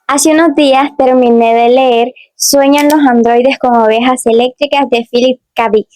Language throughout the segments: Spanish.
Hace unos días terminé de leer Sueñan los androides con ovejas eléctricas de Philip K. Dick.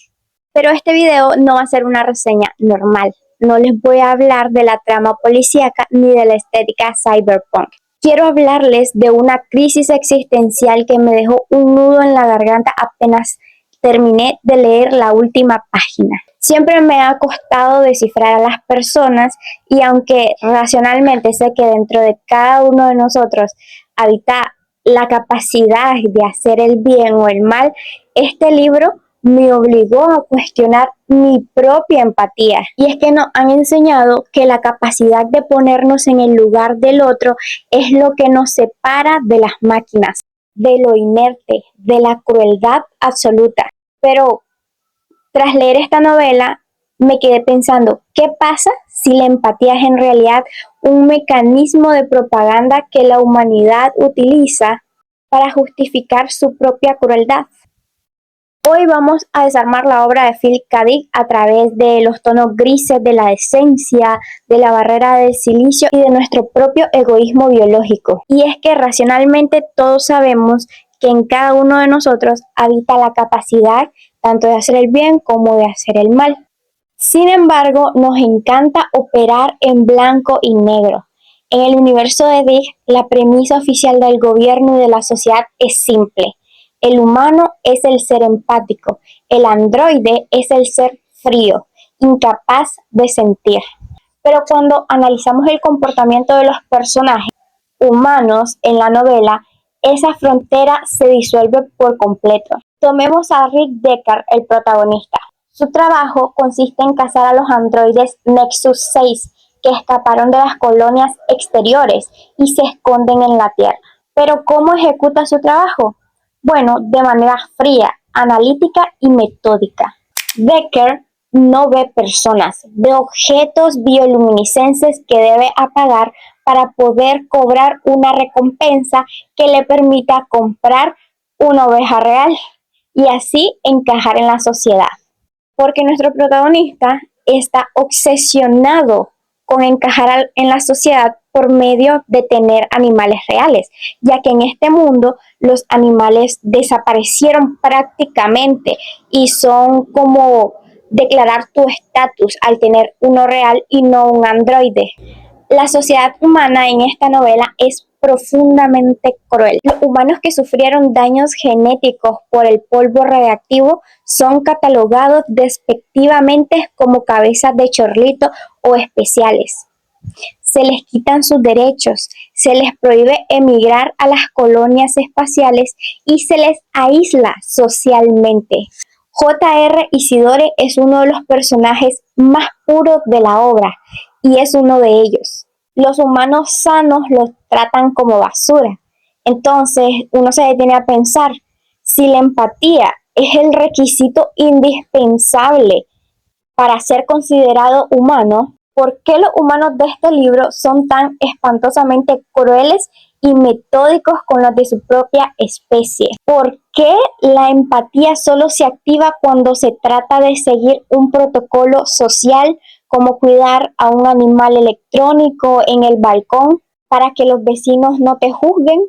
Pero este video no va a ser una reseña normal. No les voy a hablar de la trama policíaca ni de la estética cyberpunk. Quiero hablarles de una crisis existencial que me dejó un nudo en la garganta apenas terminé de leer la última página. Siempre me ha costado descifrar a las personas y aunque racionalmente sé que dentro de cada uno de nosotros habita la capacidad de hacer el bien o el mal, este libro me obligó a cuestionar mi propia empatía. Y es que nos han enseñado que la capacidad de ponernos en el lugar del otro es lo que nos separa de las máquinas, de lo inerte, de la crueldad absoluta. Pero tras leer esta novela, me quedé pensando, ¿qué pasa si la empatía es en realidad un mecanismo de propaganda que la humanidad utiliza para justificar su propia crueldad? Hoy vamos a desarmar la obra de Philip K. Dick a través de los tonos grises de la decencia, de la barrera del silicio y de nuestro propio egoísmo biológico. Y es que racionalmente todos sabemos que en cada uno de nosotros habita la capacidad tanto de hacer el bien como de hacer el mal. Sin embargo, nos encanta operar en blanco y negro. En el universo de Dick, la premisa oficial del gobierno y de la sociedad es simple. El humano es el ser empático, el androide es el ser frío, incapaz de sentir. Pero cuando analizamos el comportamiento de los personajes humanos en la novela, esa frontera se disuelve por completo. Tomemos a Rick Deckard, el protagonista. Su trabajo consiste en cazar a los androides Nexus 6 que escaparon de las colonias exteriores y se esconden en la Tierra. Pero ¿cómo ejecuta su trabajo? Bueno, de manera fría, analítica y metódica. Deckard no ve personas, ve objetos bioluminiscentes que debe apagar para poder cobrar una recompensa que le permita comprar una oveja real y así encajar en la sociedad. Porque nuestro protagonista está obsesionado con encajar en la sociedad por medio de tener animales reales, ya que en este mundo los animales desaparecieron prácticamente y son como declarar tu estatus al tener uno real y no un androide. La sociedad humana en esta novela es profundamente cruel. Los humanos que sufrieron daños genéticos por el polvo radiactivo son catalogados despectivamente como cabezas de chorlito o especiales. Se les quitan sus derechos, se les prohíbe emigrar a las colonias espaciales y se les aísla socialmente. J.R. Isidore es uno de los personajes más puros de la obra y es uno de ellos. Los humanos sanos los tratan como basura. Entonces uno se detiene a pensar, si la empatía es el requisito indispensable para ser considerado humano, ¿por qué los humanos de este libro son tan espantosamente crueles y metódicos con los de su propia especie? ¿Por qué la empatía solo se activa cuando se trata de seguir un protocolo social, como cuidar a un animal electrónico en el balcón para que los vecinos no te juzguen?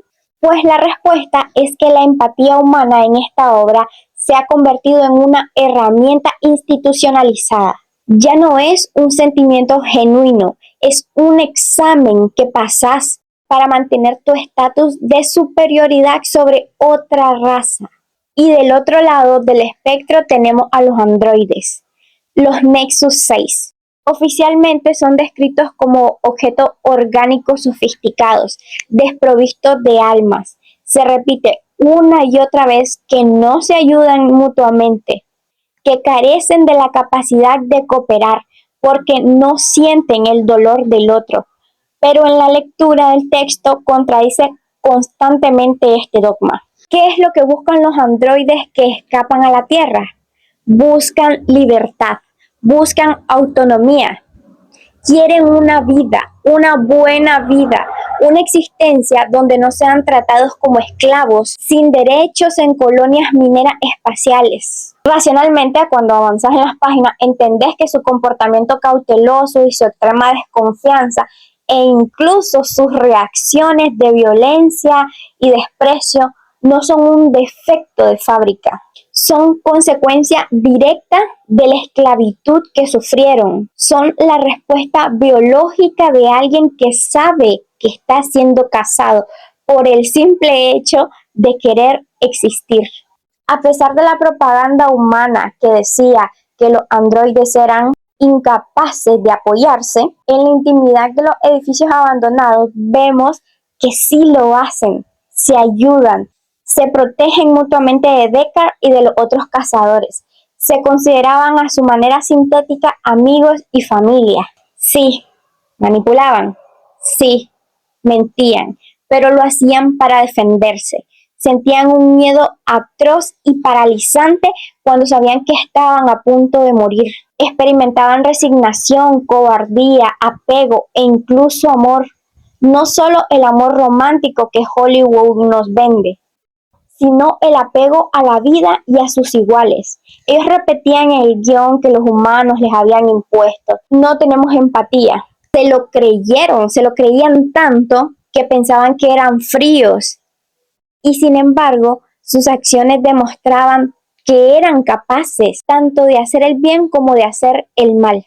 Pues la respuesta es que la empatía humana en esta obra se ha convertido en una herramienta institucionalizada. Ya no es un sentimiento genuino, es un examen que pasas para mantener tu estatus de superioridad sobre otra raza. Y del otro lado del espectro tenemos a los androides, los Nexus 6. Oficialmente son descritos como objetos orgánicos sofisticados, desprovistos de almas. Se repite una y otra vez que no se ayudan mutuamente, que carecen de la capacidad de cooperar porque no sienten el dolor del otro. Pero en la lectura del texto contradice constantemente este dogma. ¿Qué es lo que buscan los androides que escapan a la Tierra? Buscan libertad, buscan autonomía, quieren una vida, una buena vida, una existencia donde no sean tratados como esclavos, sin derechos en colonias mineras espaciales. Racionalmente, cuando avanzas en las páginas, entendés que su comportamiento cauteloso y su extrema desconfianza e incluso sus reacciones de violencia y desprecio no son un defecto de fábrica, son consecuencia directa de la esclavitud que sufrieron, son la respuesta biológica de alguien que sabe que está siendo cazado por el simple hecho de querer existir. A pesar de la propaganda humana que decía que los androides eran incapaces de apoyarse, en la intimidad de los edificios abandonados vemos que sí lo hacen, se ayudan, se protegen mutuamente de Deckard y de los otros cazadores. Se consideraban a su manera sintética amigos y familia. Sí, manipulaban. Sí, mentían, pero lo hacían para defenderse. Sentían un miedo atroz y paralizante cuando sabían que estaban a punto de morir. Experimentaban resignación, cobardía, apego e incluso amor. No solo el amor romántico que Hollywood nos vende, sino el apego a la vida y a sus iguales. Ellos repetían el guión que los humanos les habían impuesto. No tenemos empatía. Se lo creían tanto que pensaban que eran fríos. Y sin embargo, sus acciones demostraban que eran capaces tanto de hacer el bien como de hacer el mal.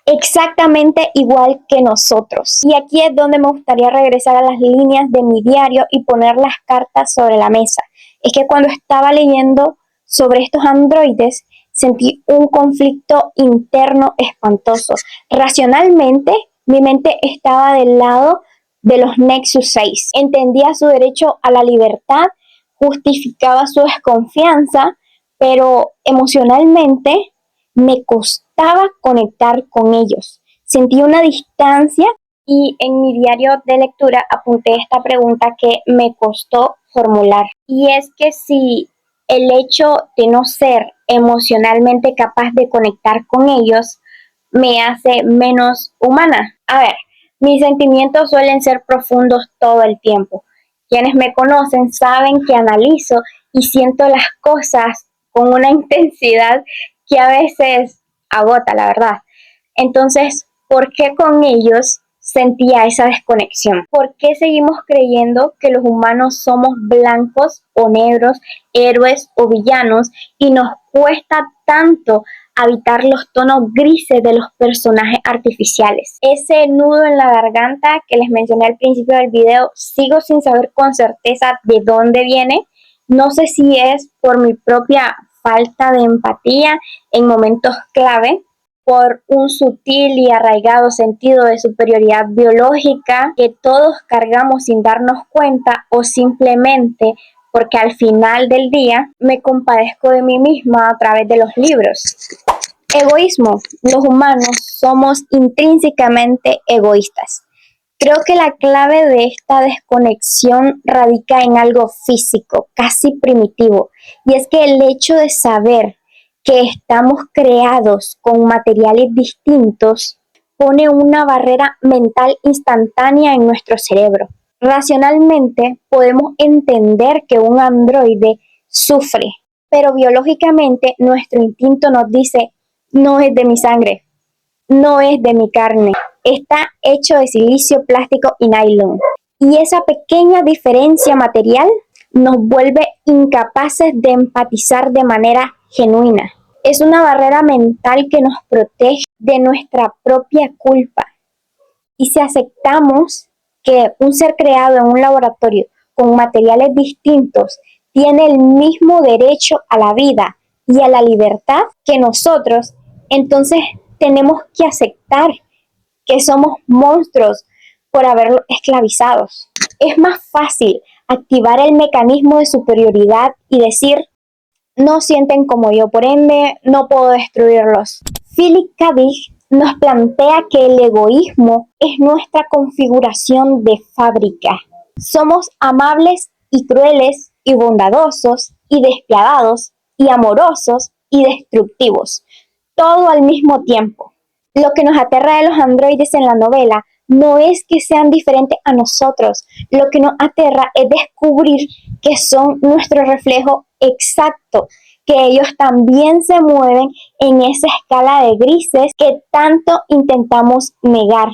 Exactamente igual que nosotros. Y aquí es donde me gustaría regresar a las líneas de mi diario y poner las cartas sobre la mesa. Es que cuando estaba leyendo sobre estos androides, sentí un conflicto interno espantoso. Racionalmente, mi mente estaba del lado de los Nexus 6. Entendía su derecho a la libertad, justificaba su desconfianza, pero emocionalmente me costaba conectar con ellos. Sentí una distancia y en mi diario de lectura apunté esta pregunta que me costó formular. Y es que si el hecho de no ser emocionalmente capaz de conectar con ellos me hace menos humana. A ver, mis sentimientos suelen ser profundos todo el tiempo. Quienes me conocen saben que analizo y siento las cosas con una intensidad que a veces agota, la verdad. Entonces, ¿por qué con ellos sentía esa desconexión? ¿Por qué seguimos creyendo que los humanos somos blancos o negros, héroes o villanos y nos cuesta tanto habitar los tonos grises de los personajes artificiales? Ese nudo en la garganta que les mencioné al principio del video, sigo sin saber con certeza de dónde viene. No sé si es por mi propia falta de empatía en momentos clave, por un sutil y arraigado sentido de superioridad biológica que todos cargamos sin darnos cuenta, o simplemente porque al final del día me compadezco de mí misma a través de los libros. Egoísmo. Los humanos somos intrínsecamente egoístas. Creo que la clave de esta desconexión radica en algo físico, casi primitivo, y es que el hecho de saber que estamos creados con materiales distintos pone una barrera mental instantánea en nuestro cerebro. Racionalmente podemos entender que un androide sufre, pero biológicamente nuestro instinto nos dice: no es de mi sangre, no es de mi carne, está hecho de silicio, plástico y nylon. Y esa pequeña diferencia material nos vuelve incapaces de empatizar de manera genuina. Es una barrera mental que nos protege de nuestra propia culpa. Y si aceptamos que un ser creado en un laboratorio con materiales distintos tiene el mismo derecho a la vida y a la libertad que nosotros, entonces tenemos que aceptar que somos monstruos por haberlos esclavizados. Es más fácil activar el mecanismo de superioridad y decir: no sienten como yo, por ende no puedo destruirlos. Philip K. Dick nos plantea que el egoísmo es nuestra configuración de fábrica. Somos amables y crueles y bondadosos y despiadados y amorosos y destructivos, todo al mismo tiempo. Lo que nos aterra de los androides en la novela no es que sean diferentes a nosotros, lo que nos aterra es descubrir que son nuestro reflejo exacto, que ellos también se mueven en esa escala de grises que tanto intentamos negar.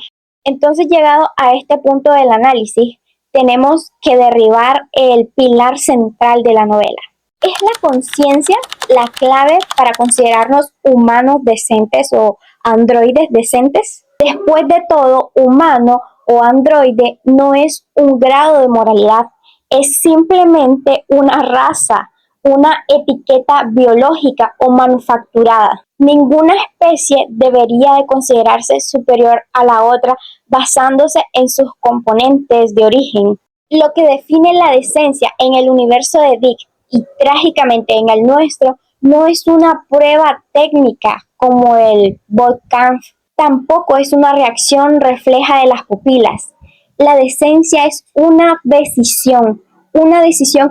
Entonces, llegado a este punto del análisis, tenemos que derribar el pilar central de la novela. ¿Es la conciencia la clave para considerarnos humanos decentes o androides decentes? Después de todo, humano o androide no es un grado de moralidad, es simplemente una raza, una etiqueta biológica o manufacturada. Ninguna especie debería de considerarse superior a la otra basándose en sus componentes de origen. Lo que define la decencia en el universo de Dick y trágicamente en el nuestro no es una prueba técnica como el Volkampf, tampoco es una reacción refleja de las pupilas. La decencia es una decisión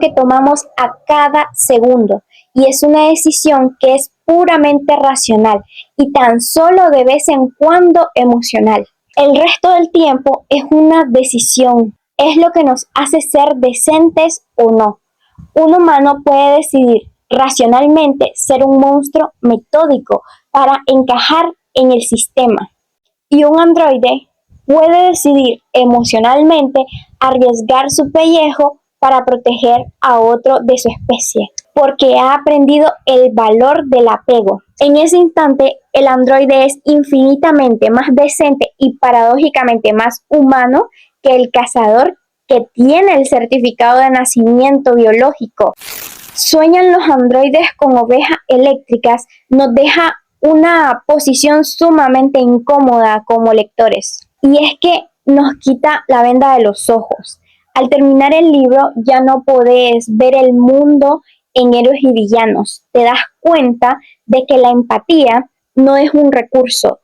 que tomamos a cada segundo y es una decisión que es puramente racional y tan solo de vez en cuando emocional. El resto del tiempo es una decisión, es lo que nos hace ser decentes o no. Un humano puede decidir racionalmente ser un monstruo metódico para encajar en el sistema y un androide puede decidir emocionalmente arriesgar su pellejo para proteger a otro de su especie, porque ha aprendido el valor del apego. En ese instante, el androide es infinitamente más decente y paradójicamente más humano que el cazador que tiene el certificado de nacimiento biológico. Sueñan los androides con ovejas eléctricas nos deja una posición sumamente incómoda como lectores. Y es que nos quita la venda de los ojos. Al terminar el libro ya no podés ver el mundo en héroes y villanos. Te das cuenta de que la empatía no es un recurso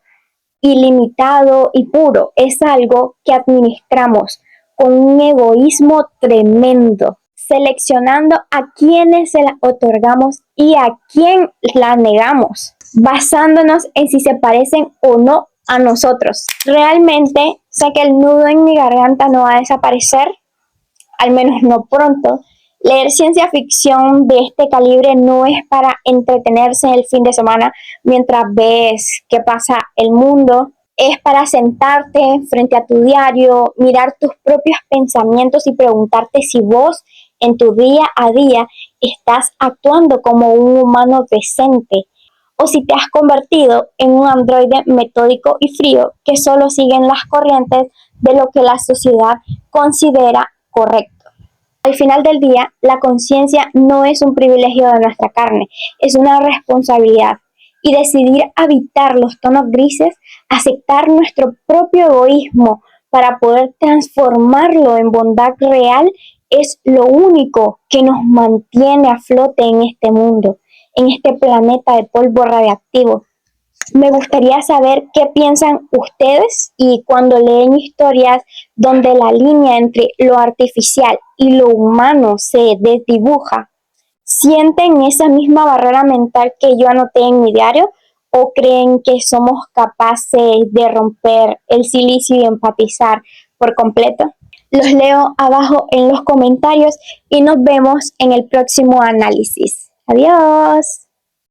ilimitado y puro, es algo que administramos con un egoísmo tremendo, seleccionando a quienes se la otorgamos y a quién la negamos, basándonos en si se parecen o no a nosotros. Realmente sé que el nudo en mi garganta no va a desaparecer, al menos no pronto. Leer ciencia ficción de este calibre no es para entretenerse en el fin de semana mientras ves qué pasa el mundo. Es para sentarte frente a tu diario, mirar tus propios pensamientos y preguntarte si vos en tu día a día estás actuando como un humano decente o si te has convertido en un androide metódico y frío que solo siguen las corrientes de lo que la sociedad considera correcto. Al final del día, la conciencia no es un privilegio de nuestra carne, es una responsabilidad. Y decidir habitar los tonos grises, aceptar nuestro propio egoísmo para poder transformarlo en bondad real, es lo único que nos mantiene a flote en este mundo, en este planeta de polvo radiactivo. Me gustaría saber qué piensan ustedes y cuando leen historias donde la línea entre lo artificial y lo humano se desdibuja. ¿Sienten esa misma barrera mental que yo anoté en mi diario o creen que somos capaces de romper el silicio y empatizar por completo? Los leo abajo en los comentarios y nos vemos en el próximo análisis. Adiós.